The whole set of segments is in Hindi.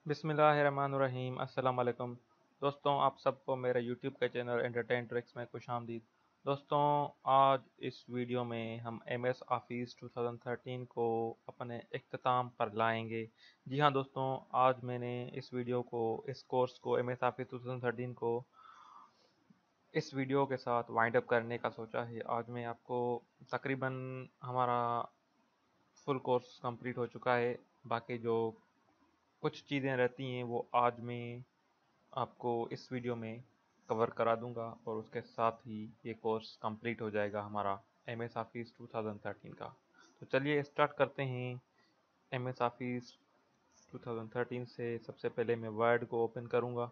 बिस्मिल्लाहिर्रहमानिर्रहीम। अस्सलाम वालेकुम दोस्तों, आप सबको मेरे यूट्यूब के चैनल एंटरटेन ट्रिक्स में खुशामदीद। दोस्तों, आज इस वीडियो में हम MS ऑफिस 2013 को अपने इख्तिताम पर लाएंगे। जी हाँ दोस्तों, आज मैंने इस कोर्स को MS ऑफिस 2013 को इस वीडियो के साथ वाइंड अप करने का सोचा है। आज मैं आपको तकरीबन हमारा फुल कोर्स कंप्लीट हो चुका है। बाकी जो कुछ चीज़ें रहती हैं वो आज मैं आपको इस वीडियो में कवर करा दूंगा और उसके साथ ही ये कोर्स कंप्लीट हो जाएगा हमारा MS ऑफिस 2013 का। तो चलिए स्टार्ट करते हैं MS ऑफिस 2013 से। सबसे पहले मैं वर्ड को ओपन करूंगा,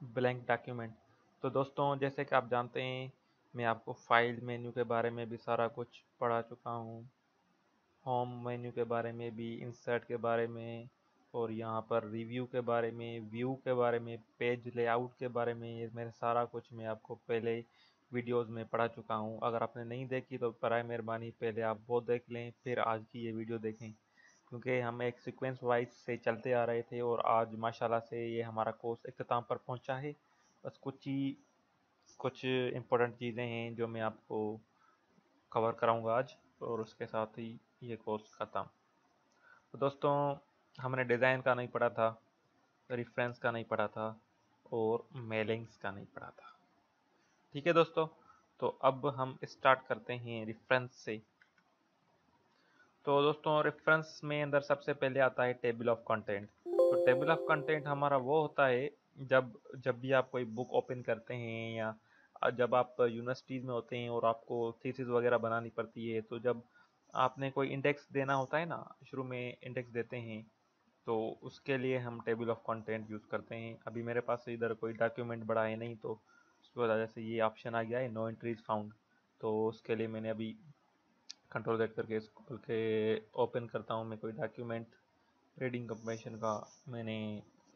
ब्लैंक डॉक्यूमेंट। तो दोस्तों, जैसे कि आप जानते हैं, मैं आपको फाइल मेन्यू के बारे में भी सारा कुछ पढ़ा चुका हूँ, होम मेन्यू के बारे में भी, इंसर्ट के बारे में, और यहाँ पर रिव्यू के बारे में, व्यू के बारे में, पेज लेआउट के बारे में। ये मैंने सारा कुछ मैं आपको पहले वीडियोस में पढ़ा चुका हूँ। अगर आपने नहीं देखी तो बराए मेहरबानी पहले आप वो देख लें, फिर आज की ये वीडियो देखें, क्योंकि हम एक सीक्वेंस वाइज से चलते आ रहे थे और आज माशाल्लाह से ये हमारा कोर्स इख्तिताम पर पहुँचा है। बस कुछ इम्पोर्टेंट चीज़ें हैं जो मैं आपको कवर कराऊंगा आज, और उसके साथ ही ये कोर्स ख़त्म। तो दोस्तों, हमने डिज़ाइन का नहीं पढ़ा था, रेफरेंस का नहीं पढ़ा था, और मेलिंग्स का नहीं पढ़ा था। ठीक है दोस्तों, तो अब हम स्टार्ट करते हैं रेफरेंस से। तो दोस्तों, रेफरेंस में अंदर सबसे पहले आता है टेबल ऑफ कंटेंट। तो टेबल ऑफ कंटेंट हमारा वो होता है जब जब भी आप कोई बुक ओपन करते हैं, या जब आप यूनिवर्सिटीज़ में होते हैं और आपको थीसिस वगैरह बनानी पड़ती है, तो जब आपने कोई इंडेक्स देना होता है ना, शुरू में इंडेक्स देते हैं, तो उसके लिए हम टेबल ऑफ कंटेंट यूज़ करते हैं। अभी मेरे पास इधर कोई डॉक्यूमेंट बड़ा है नहीं, तो उसकी वजह से ये ऑप्शन आ गया है, नो एंट्रीज फाउंड। तो उसके लिए मैंने अभी कंट्रोल Z करके इसको खोल के ओपन करता हूँ। मैं कोई डॉक्यूमेंट रीडिंग कंप्रेशन का मैंने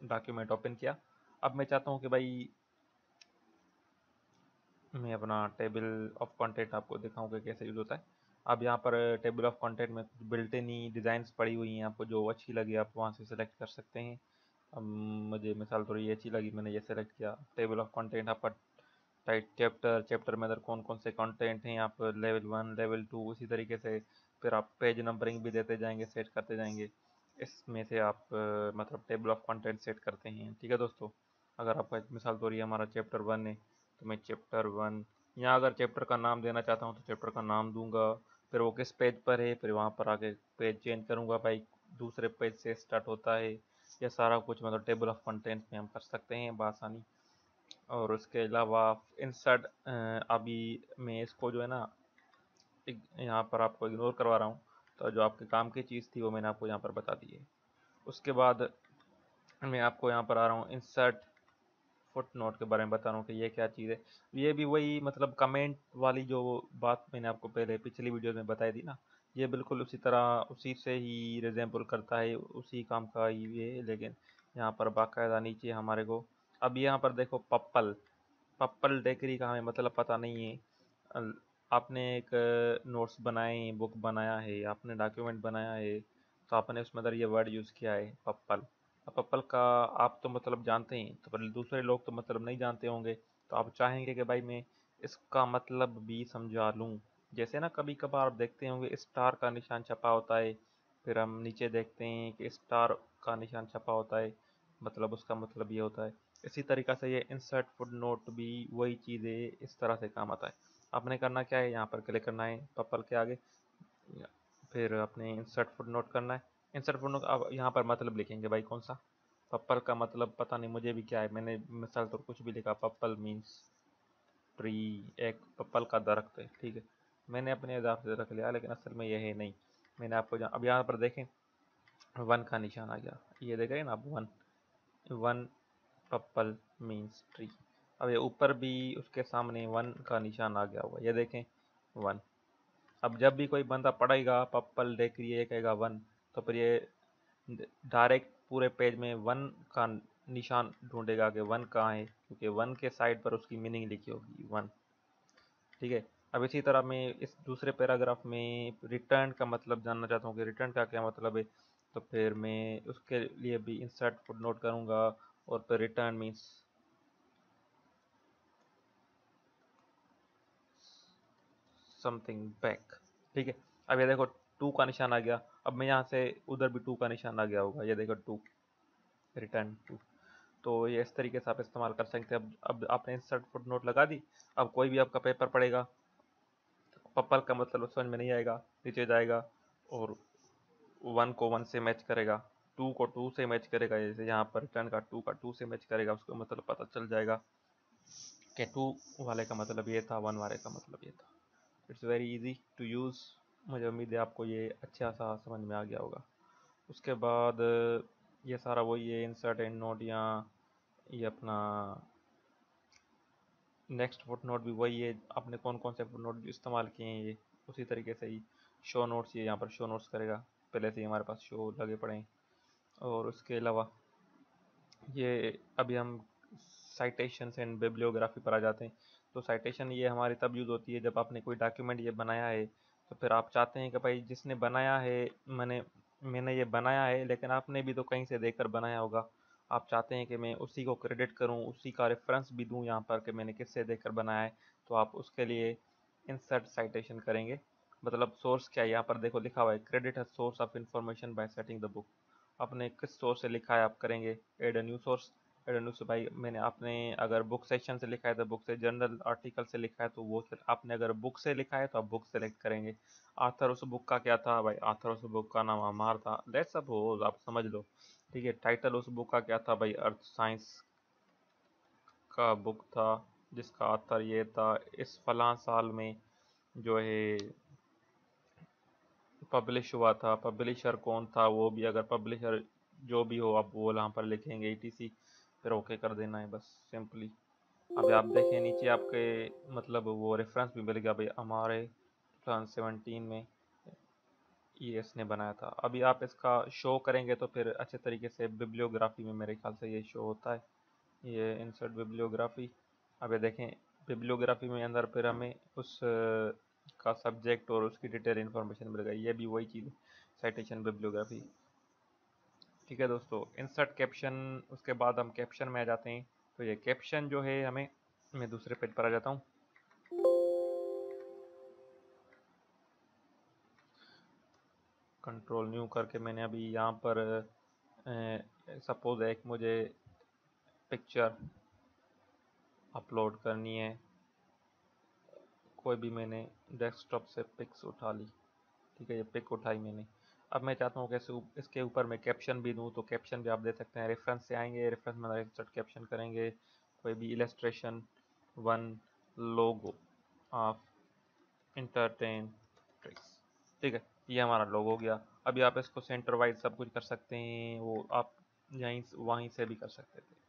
डॉक्यूमेंट ओपन किया। अब मैं चाहता हूँ कि भाई मैं अपना टेबल ऑफ कंटेंट आपको दिखाऊँ कि कैसे यूज़ होता है। अब यहाँ पर टेबल ऑफ कंटेंट में कुछ बिल्ट इन ही डिज़ाइंस पड़ी हुई हैं, आपको जो अच्छी लगे आप वहाँ से सेलेक्ट कर सकते हैं। अब मुझे मिसाल तो ये अच्छी लगी, मैंने ये सेलेक्ट किया। टेबल ऑफ कंटेंट आपका टाइट चैप्टर में अंदर कौन कौन से कंटेंट हैं, आप लेवल 1 लेवल 2 उसी तरीके से फिर आप पेज नंबरिंग भी देते जाएंगे, सेट करते जाएंगे। इसमें से आप मतलब टेबल ऑफ कंटेंट सेट करते हैं। ठीक है दोस्तों, अगर आपका मिसाल तो ये हमारा चैप्टर 1 है, तो मैं चैप्टर 1 यहाँ अगर चैप्टर का नाम देना चाहता हूँ तो चैप्टर का नाम दूंगा। फिर वो किस पेज पर है, फिर वहाँ पर आके पेज चेंज करूँगा, भाई दूसरे पेज से स्टार्ट होता है। यह सारा कुछ मतलब टेबल ऑफ कंटेंट में हम कर सकते हैं बआसानी। और उसके अलावा इंसर्ट, अभी मैं इसको जो है ना यहाँ पर आपको इग्नोर करवा रहा हूँ, तो जो आपके काम की चीज़ थी वो मैंने आपको यहाँ पर बता दी है। उसके बाद मैं आपको यहाँ पर आ रहा हूँ इंसर्ट फुट नोट के बारे में बता रहा हूँ कि ये क्या चीज़ है। ये भी वही मतलब कमेंट वाली जो बात मैंने आपको पहले पिछली वीडियो में बताई थी ना, ये बिल्कुल उसी तरह उसी से ही रिजेंबल करता है, उसी काम का ही ये। लेकिन यहाँ पर बाकायदा नीचे हमारे को, अब यहाँ पर देखो पप्पल पप्पल डेकरी का हमें मतलब पता नहीं है। आपने एक नोट्स बनाए हैं, बुक बनाया है, आपने डॉक्यूमेंट बनाया है, तो आपने उसमें अंदर ये वर्ड यूज़ किया है पप्पल। अब पप्पल का आप तो मतलब जानते हैं, तो पर दूसरे लोग तो मतलब नहीं जानते होंगे, तो आप चाहेंगे कि भाई मैं इसका मतलब भी समझा लूँ। जैसे ना कभी कभार आप देखते होंगे स्टार का निशान छपा होता है, फिर हम नीचे देखते हैं कि स्टार का निशान छपा होता है, मतलब उसका मतलब ये होता है। इसी तरीक़ा से ये इंसर्ट फुटनोट भी वही चीज़ें इस तरह से काम आता है। आपने करना क्या है, यहाँ पर क्लिक करना है पप्पल के आगे, फिर अपने इंसर्ट फुटनोट करना है। इंसर्ट फुटनोट अब यहाँ पर मतलब लिखेंगे भाई कौन सा। पप्पल का मतलब पता नहीं मुझे भी क्या है, मैंने मिसाल तो कुछ भी लिखा, पप्पल मीन्स ट्री, एक पप्पल का दरख्त है। ठीक है, मैंने अपने हिसाब से रख लिया, लेकिन असल में यह है नहीं। मैंने आपको अब यहाँ पर देखें 1 का निशान आ गया, ये देख रहे हैं ना आप, 1 पप्पल मीन्स ट्री। अब ये ऊपर भी उसके सामने 1 का निशान आ गया हुआ, ये देखें 1। अब जब भी कोई बंदा पढ़ेगा पप्पल देख ये कहेगा 1, तो फिर ये डायरेक्ट पूरे पेज में 1 का निशान ढूंढेगा कि 1 कहाँ है, क्योंकि 1 के साइड पर उसकी मीनिंग लिखी होगी 1। ठीक है, अब इसी तरह मैं इस दूसरे पैराग्राफ में रिटर्न का मतलब जानना चाहता हूँ कि रिटर्न का क्या मतलब है, तो फिर मैं उसके लिए भी इंसर्ट फुटनोट करूँगा और फिर रिटर्न मीन्स समथिंग बैक। ठीक है, अब ये देखो टू का निशान आ गया, अब मैं यहाँ से उधर भी टू का निशान आ गया होगा, ये देखो टू, रिटर्न टू। तो ये इस तरीके से आप इस्तेमाल कर सकते हैं। अब आपने इंसर्ट फुटनोट लगा दी। अब कोई भी आपका पेपर पड़ेगा, पपल का मतलब समझ में नहीं आएगा, नीचे जाएगा और वन को वन से मैच करेगा, टू को टू से मैच करेगा, जैसे यहाँ पर रिटर्न का टू से मैच करेगा, उसको मतलब पता चल जाएगा कि टू वाले का मतलब ये था, वन वाले का मतलब ये था। It's very easy to use. मुझे उम्मीद है आपको ये अच्छा सा समझ में आ गया होगा। उसके बाद ये सारा वही है, इंसर्ट एंड नोट, या ये अपना नेक्स्ट फुट नोट भी वही है। आपने कौन कौन से फुट नोट इस्तेमाल किए हैं, ये उसी तरीके से ही शो नोट्स, ये यहाँ पर शो नोट्स करेगा, पहले से ही हमारे पास शो लगे पड़े हैं। और उसके अलावा ये अभी हम साइटेशंस एंड बिब्लियोग्राफी पर आ जाते हैं। तो साइटेशन ये हमारी तब यूज़ होती है जब आपने कोई डॉक्यूमेंट ये बनाया है, तो फिर आप चाहते हैं कि भाई जिसने बनाया है, मैंने मैंने ये बनाया है लेकिन आपने भी तो कहीं से देखकर बनाया होगा, आप चाहते हैं कि मैं उसी को क्रेडिट करूं, उसी का रेफरेंस भी दूं यहाँ पर कि मैंने किससे देखकर बनाया है। तो आप उसके लिए इंसर्ट साइटेशन करेंगे। मतलब सोर्स क्या है, यहाँ पर देखो लिखा हुआ है क्रेडिट है source of information by setting the book. आपने किस सोर्स से लिखा है आप करेंगे add a new source. Add a new से भाई मैंने आपने अगर बुक सेक्शन से लिखा है तो बुक से, जर्नल आर्टिकल से लिखा है तो वो आपने अगर बुक से लिखा है तो आप बुक सेलेक्ट करेंगे। आथर उस बुक का क्या था भाई, आथर उस बुक का नाम अमार था, लेट्स सपोज, आप समझ लो। ठीक है, टाइटल उस बुक का क्या था भाई, अर्थ साइंस का बुक था जिसका आथर ये था, इस फलां साल में जो है पब्लिश हुआ था, पब्लिशर कौन था, वो भी अगर पब्लिशर जो भी हो आप वो यहाँ पर लिखेंगे ईटीसी, फिर ओके कर देना है बस सिंपली। अभी आप देखें नीचे आपके मतलब वो रेफरेंस भी मिल गया भाई, हमारे 2017 में ये इसने बनाया था। अभी आप इसका शो करेंगे तो फिर अच्छे तरीके से बिब्लियोग्राफी में मेरे ख्याल से ये शो होता है, ये इंसर्ट बिब्लियोग्राफी। अब ये देखें बिब्लियोग्राफी में अंदर फिर हमें उस का सब्जेक्ट और उसकी डिटेल इन्फॉर्मेशन मिल गई, ये भी वही चीज़ है, साइटेशन बिब्लियोग्राफी। ठीक है दोस्तों, इंसर्ट कैप्शन, उसके बाद हम कैप्शन में आ जाते हैं। तो ये कैप्शन जो है हमें, मैं दूसरे पेज पर आ जाता हूँ। कंट्रोल न्यू करके मैंने अभी यहाँ पर सपोज एक मुझे पिक्चर अपलोड करनी है, कोई भी मैंने डेस्कटॉप से पिक्स उठा ली। ठीक है, ये पिक उठाई मैंने। अब मैं चाहता हूँ कि इसके ऊपर मैं कैप्शन भी दूँ, तो कैप्शन भी आप दे सकते हैं, रेफरेंस से आएंगे, रेफरेंस में इंसर्ट कैप्शन करेंगे, कोई भी illustration, one logo of entertain tricks. ठीक है, ये हमारा लोगो हो गया। अभी आप इसको सेंटर वाइज सब कुछ कर सकते हैं, वो आप यहीं वहीं से भी कर सकते थे।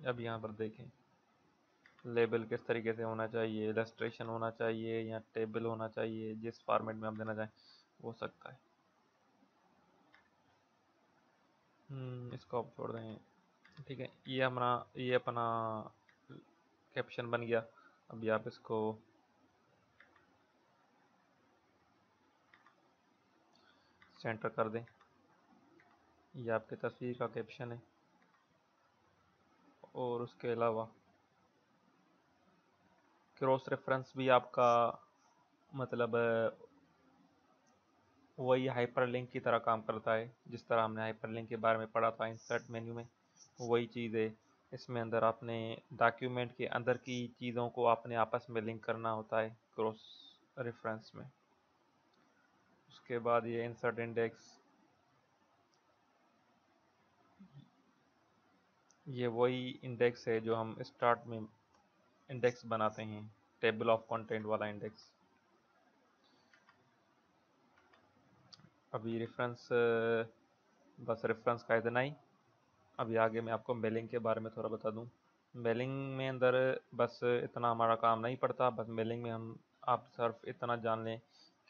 अब यहाँ पर देखें लेबल किस तरीके से होना चाहिए, इलस्ट्रेशन होना चाहिए या टेबल होना चाहिए, जिस फॉर्मेट में आप देना चाहें हो सकता है। इसको आप छोड़ दें। ठीक है, ये अपना कैप्शन बन गया। अभी आप इसको सेंटर कर दें, ये आपके तस्वीर का कैप्शन है। और उसके अलावा क्रॉस रेफरेंस भी आपका मतलब वही हाइपरलिंक की तरह काम करता है, जिस तरह हमने हाइपरलिंक के बारे में पढ़ा था इंसर्ट मेन्यू में, वही चीज़ है। इसमें अंदर आपने डॉक्यूमेंट के अंदर की चीज़ों को आपने आपस में लिंक करना होता है क्रॉस रेफरेंस में। उसके बाद ये इंसर्ट इंडेक्स, ये वही इंडेक्स है जो हम स्टार्ट में इंडेक्स बनाते हैं, टेबल ऑफ कंटेंट वाला इंडेक्स। अभी रेफरेंस, बस रेफरेंस का इतना ही। अभी आगे मैं आपको मेलिंग के बारे में थोड़ा बता दूं। मेलिंग में अंदर बस इतना हमारा काम नहीं पड़ता, बस मेलिंग में हम आप सिर्फ इतना जान लें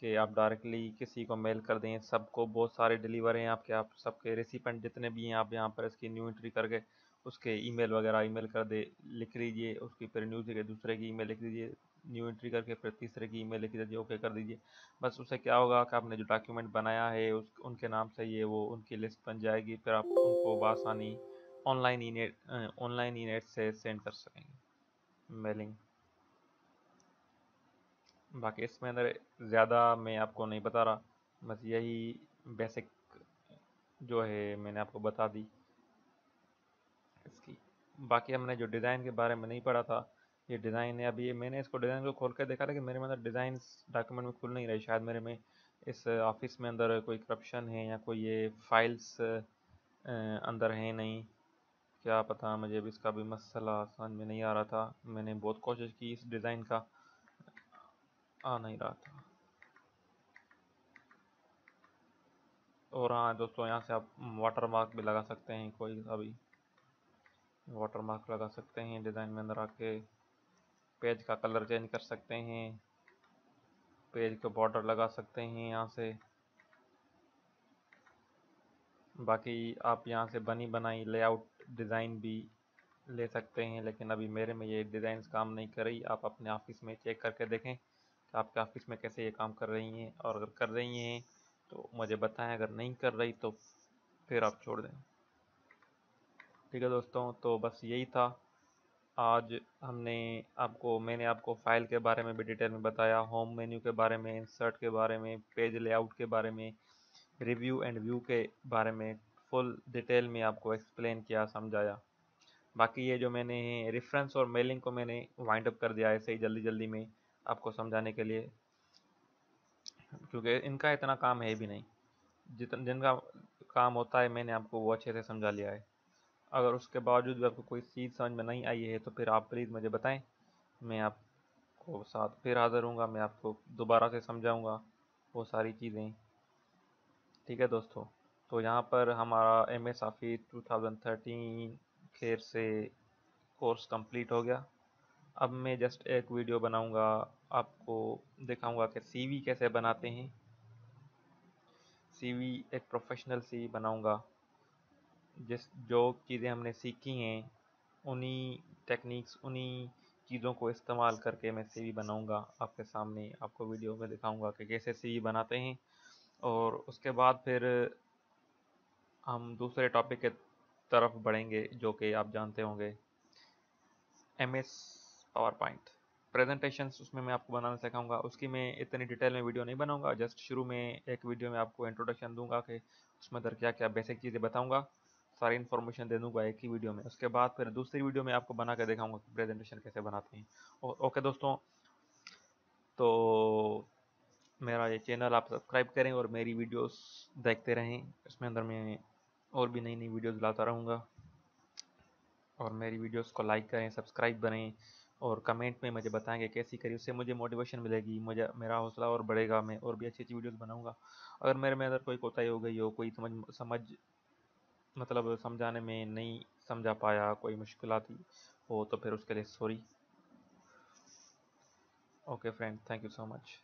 कि आप डायरेक्टली किसी को मेल कर दें, सबको, बहुत सारे डिलीवर हैं आपके, आप सबके रेसिपेंट जितने भी हैं आप यहाँ पर इसकी न्यू एंट्री करके उसके ईमेल वगैरह ईमेल कर दे, लिख लीजिए उसकी, फिर न्यूज़ के दूसरे की ईमेल लिख लीजिए, न्यू एंट्री करके फिर तीसरे की ईमेल लिख दीजिए, ओके कर दीजिए। बस उससे क्या होगा कि आपने जो डॉक्यूमेंट बनाया है उनके नाम से ये वो उनकी लिस्ट बन जाएगी, फिर आप उनको बआसानी ऑनलाइन ई नेट से सेंड कर सकेंगे मेलिंग। बाकी इसमें अंदर ज़्यादा मैं आपको नहीं बता रहा, बस यही बेसिक जो है मैंने आपको बता दी इसकी। बाकी हमने जो डिज़ाइन के बारे में नहीं पढ़ा था, ये डिज़ाइन है। अभी मैंने इसको डिज़ाइन को खोल कर देखा, लेकिन मेरे में अंदर डिज़ाइन डॉक्यूमेंट में खुल नहीं रही। शायद मेरे में इस ऑफिस में अंदर कोई करप्शन है या कोई ये फाइल्स अंदर है नहीं, क्या पता। मुझे भी इसका भी मसला समझ में नहीं आ रहा था। मैंने बहुत कोशिश की इस डिज़ाइन का, आ नहीं रहा था। और हाँ दोस्तों, यहाँ से आप वाटर मार्क भी लगा सकते हैं, कोई सा भी वाटर मार्क लगा सकते हैं। डिज़ाइन में अंदर आके पेज का कलर चेंज कर सकते हैं, पेज के बॉर्डर लगा सकते हैं यहाँ से। बाकी आप यहाँ से बनी बनाई लेआउट डिज़ाइन भी ले सकते हैं, लेकिन अभी मेरे में ये डिज़ाइन काम नहीं कर रही। आप अपने ऑफिस में चेक करके देखें कि आपके ऑफिस में कैसे ये काम कर रही हैं, और अगर कर रही हैं तो मुझे बताएं, अगर नहीं कर रही तो फिर आप छोड़ दें। ठीक है दोस्तों, तो बस यही था आज। मैंने आपको फ़ाइल के बारे में भी डिटेल में बताया, होम मेन्यू के बारे में, इंसर्ट के बारे में, पेज लेआउट के बारे में, रिव्यू एंड व्यू के बारे में फुल डिटेल में आपको एक्सप्लेन किया, समझाया। बाकी ये जो मैंने रेफरेंस और मेलिंग को मैंने वाइंड अप कर दिया ऐसे ही जल्दी जल्दी में आपको समझाने के लिए, क्योंकि इनका इतना काम है भी नहीं। जिनका काम होता है मैंने आपको वो अच्छे से समझा लिया है। अगर उसके बावजूद भी आपको कोई चीज़ समझ में नहीं आई है तो फिर आप प्लीज़ मुझे बताएं, मैं आपको साथ फिर हाज़िर हूँगा, मैं आपको दोबारा से समझाऊँगा वो सारी चीज़ें। ठीक है दोस्तों, तो यहाँ पर हमारा MS ऑफिस 2013 खैर से कोर्स कंप्लीट हो गया। अब मैं जस्ट एक वीडियो बनाऊँगा, आपको दिखाऊँगा कि CV कैसे बनाते हैं। CV एक प्रोफेशनल CV बनाऊँगा, जो चीज़ें हमने सीखी हैं उन्हीं टेक्निक्स, उन्हीं चीज़ों को इस्तेमाल करके मैं CV बनाऊँगा आपके सामने, आपको वीडियो में दिखाऊँगा कि कैसे CV बनाते हैं। और उसके बाद फिर हम दूसरे टॉपिक के तरफ बढ़ेंगे, जो कि आप जानते होंगे, MS पावर पॉइंट प्रेजेंटेशंस। उसमें मैं आपको बनाना सिखाऊंगा। उसकी मैं इतनी डिटेल में वीडियो नहीं बनाऊंगा, जस्ट शुरू में एक वीडियो में आपको इंट्रोडक्शन दूंगा कि उसमें अंदर क्या क्या बेसिक चीज़ें बताऊंगा, सारी इन्फॉर्मेशन दे दूंगा एक ही वीडियो में। उसके बाद फिर दूसरी वीडियो में आपको बना के दिखाऊंगा कि प्रेजेंटेशन कैसे बनाते हैं। ओके दोस्तों, तो मेरा ये चैनल आप सब्सक्राइब करें और मेरी वीडियोस देखते रहें। इसमें अंदर मैं और भी नई नई वीडियोस लाता रहूँगा, और मेरी वीडियोस को लाइक करें, सब्सक्राइब करें, और कमेंट में मुझे बताएंगे कैसी करी। उससे मुझे मोटिवेशन मिलेगी, मुझे मेरा हौसला और बढ़ेगा, मैं और भी अच्छी अच्छी वीडियोस बनाऊंगा। अगर मेरे में अंदर कोई कोताही हो गई हो, कोई समझ मतलब समझाने में नहीं समझा पाया, कोई मुश्किल थी हो, तो फिर उसके लिए sorry. Okay friend, thank you so much.